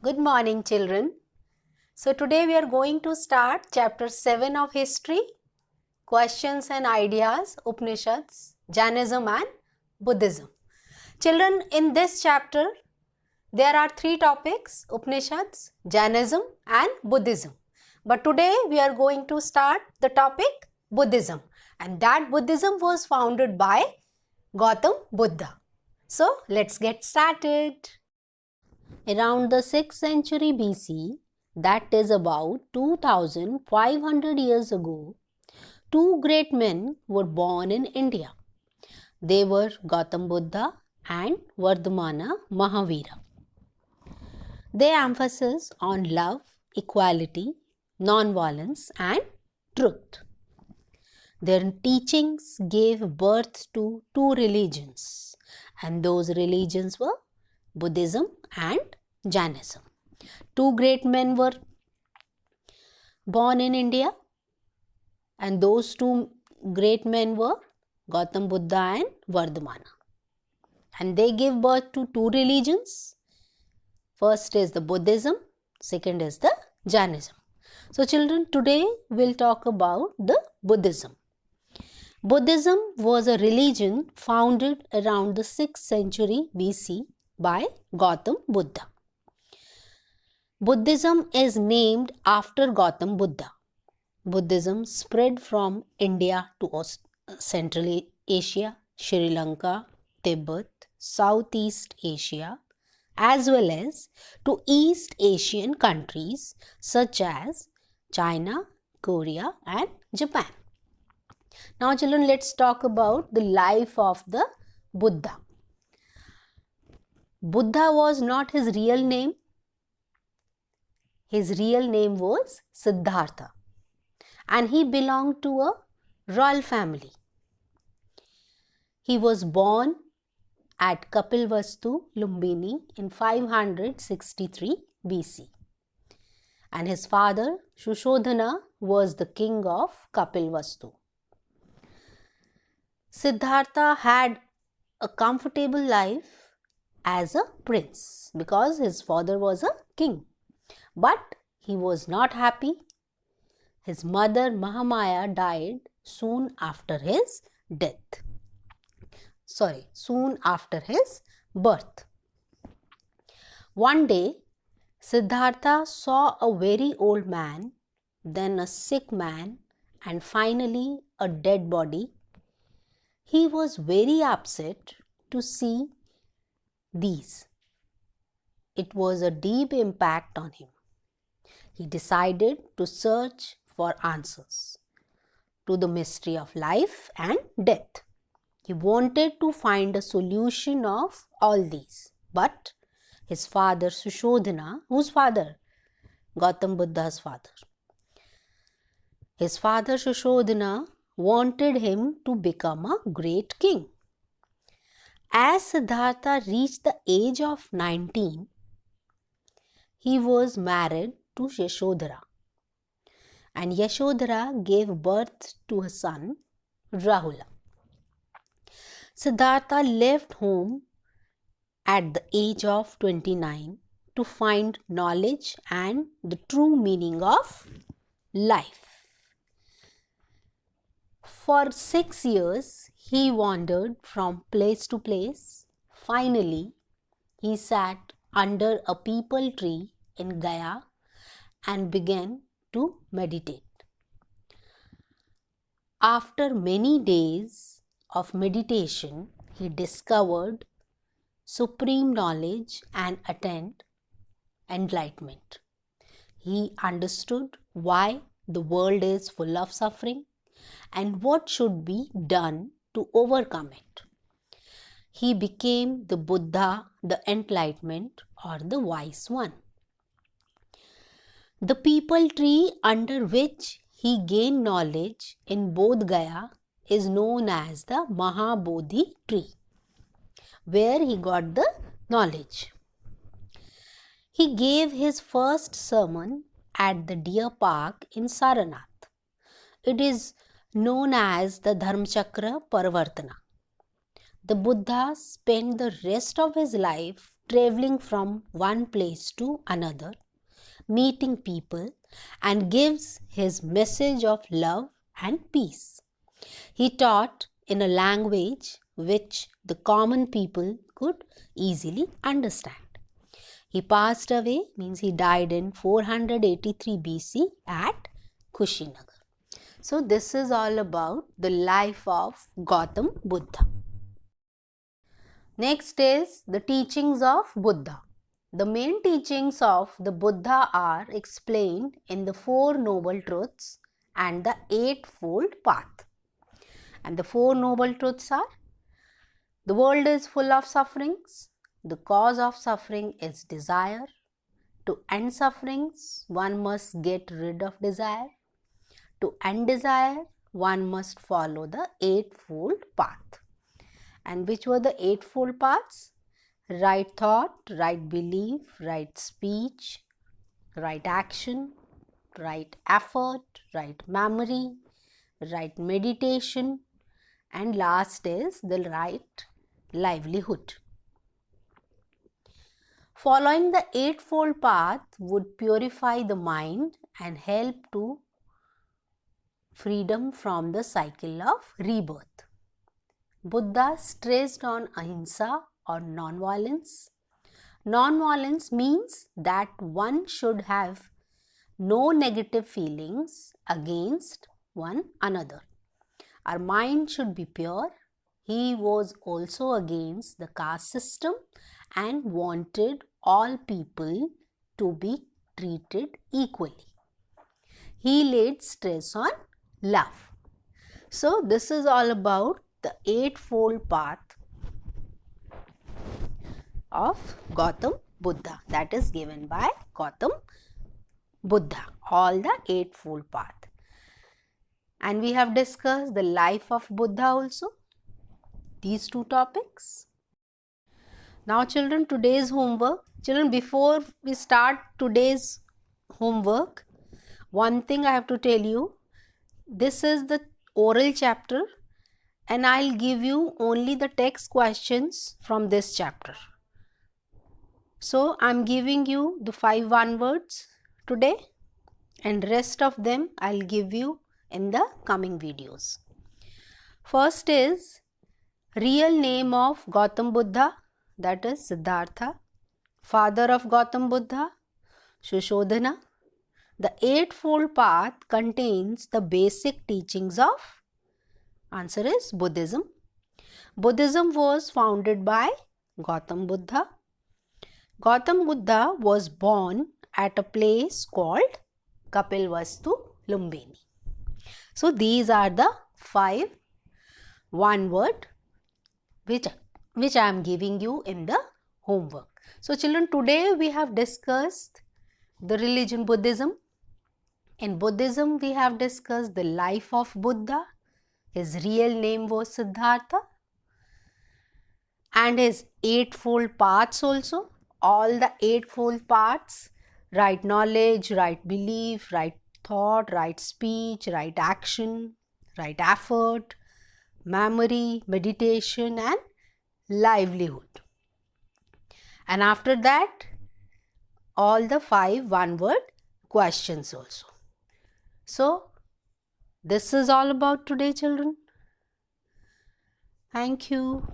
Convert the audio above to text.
Good morning, children. So today we are going to start chapter 7 of history, questions and ideas, Upanishads, Jainism and Buddhism. Children, in this chapter there are three topics: Upanishads, Jainism and Buddhism. But today we are going to start the topic Buddhism, and that Buddhism was founded by Gautam Buddha. So let's get started. Around the 6th century BC, that is about 2500 years ago, two great men were born in India. They were Gautam Buddha and Vardhamana Mahavira. They emphasize on love, equality, non-violence and truth. Their teachings gave birth to two religions, and those religions were Buddhism and Jainism. Two great men were born in India, and those two great men were Gautam Buddha and Vardhamana. And they gave birth to two religions. First is the Buddhism, second is the Jainism. So children, today we'll talk about the Buddhism. Buddhism was a religion founded around the 6th century BC by Gautam Buddha. Buddhism is named after Gautam Buddha. Buddhism spread from India to Central Asia, Sri Lanka, Tibet, Southeast Asia, as well as to East Asian countries such as China, Korea and Japan. Now children, let's talk about the life of the Buddha. Buddha was not his real name. His real name was Siddhartha, and he belonged to a royal family. He was born at Kapilvastu, Lumbini in 563 BC, and his father Shushodhana was the king of Kapilvastu. Siddhartha had a comfortable life as a prince because his father was a king. But he was not happy. His mother Mahamaya died soon after his birth. One day, Siddhartha saw a very old man, then a sick man, and finally a dead body. He was very upset to see these. It was a deep impact on him. He decided to search for answers to the mystery of life and death. He wanted to find a solution of all these. But his father Sushodhana, whose father? Gautam Buddha's father. His father Sushodhana wanted him to become a great king. As Siddhartha reached the age of 19, he was married to Yashodhara, and Yashodhara gave birth to a son, Rahula. Siddhartha left home at the age of 29 to find knowledge and the true meaning of life. For 6 years, he wandered from place to place. Finally, he sat under a peepal tree in Gaya and began to meditate. After many days of meditation, he discovered supreme knowledge and attained enlightenment. He understood why the world is full of suffering and what should be done to overcome it. He became the Buddha, the enlightenment or the wise one. The peepal tree under which he gained knowledge in Bodh Gaya is known as the Mahabodhi tree, where he got the knowledge. He gave his first sermon at the deer park in Saranath. It is known as the Dharmachakra Paravartana. The Buddha spent the rest of his life traveling from one place to another, meeting people, and gives his message of love and peace. He taught in a language which the common people could easily understand. He passed away, means he died in 483 BC at Kushinagar. So this is all about the life of Gautam Buddha. Next is the teachings of Buddha. The main teachings of the Buddha are explained in the Four Noble Truths and the Eightfold Path. And the Four Noble Truths are: the world is full of sufferings. The cause of suffering is desire. To end sufferings, one must get rid of desire. To end desire, one must follow the Eightfold Path. And which were the Eightfold Paths? Right thought, right belief, right speech, right action, right effort, right memory, right meditation, and last is the right livelihood. Following the Eightfold Path would purify the mind and help to freedom from the cycle of rebirth. Buddha stressed on ahimsa or non-violence. Non-violence means that one should have no negative feelings against one another. Our mind should be pure. He was also against the caste system and wanted all people to be treated equally. He laid stress on love. So this is all about the Eightfold Path of Gautam Buddha, that is given by Gautam Buddha, all the Eightfold Path. And we have discussed the life of Buddha also, these two topics. Now children, today's homework. Children, before we start today's homework, one thing I have to tell you, this is the oral chapter and I'll give you only the text questions from this chapter. So I'm giving you the 5 one words today and rest of them I'll give you in the coming videos. First is real name of Gautam Buddha, that is Siddhartha. Father of Gautam Buddha, Shushodhana. The Eightfold Path contains the basic teachings of, answer is Buddhism. Buddhism was founded by Gautam Buddha. Gautam Buddha was born at a place called Kapilvastu, Lumbini. So these are the 5 one word which I am giving you in the homework. So children, today we have discussed the religion Buddhism. In Buddhism we have discussed the life of Buddha. His real name was Siddhartha. And his Eightfold Paths also. All the Eightfold Paths: right knowledge, right belief, right thought, right speech, right action, right effort, memory, meditation and livelihood. And after that, all the 5 one word questions also. So this is all about today children. Thank you.